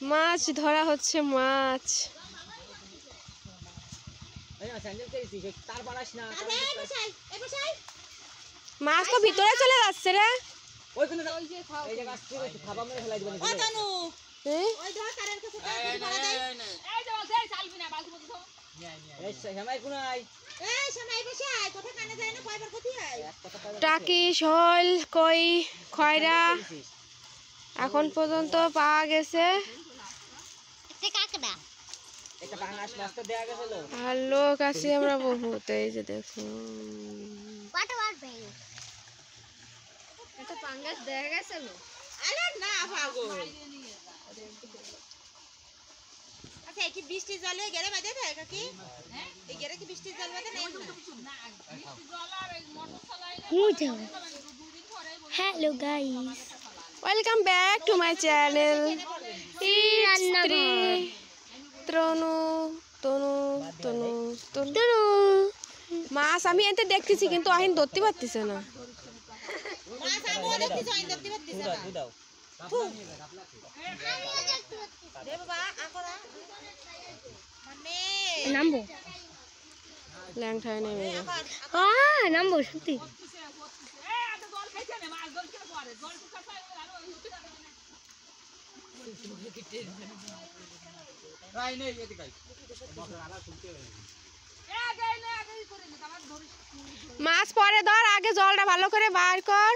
মাছ ধরা হচ্ছে মাছ। মাছ তো ভিতরে চলে যাচ্ছে রে। টাকি শোল কই খয়রা এখন পর্যন্ত পাওয়া গেছে। আর লোক আছি আমরা বহুত। এই যে দেখুন বৃষ্টি জলে গেলে বাজে থাকে কাকি এই গেলে কি বৃষ্টির জল বাজে না? Hello guys, welcome back to my channel Tanu Tanu Tanu Tanu. মাছ আমি এতে দেখতেছি কিন্তু আহিন ধরতে পারতেছে না। নামবো ল্যাংঠায় নেমে গেছে। নামবো সত্যি। মাছ পরে ধর, আগে জলটা ভালো করে বার কর।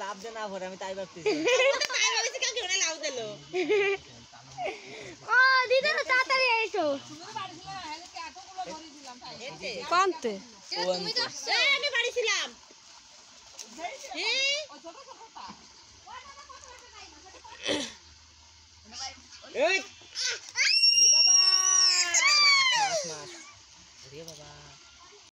লাভ দে না ভরে আমি তাই ভাবতেছি। লাভ দিল দিদা তাড়াতাড়ি এসো। কোনতে আমি বাড়ি ছিলাম। এই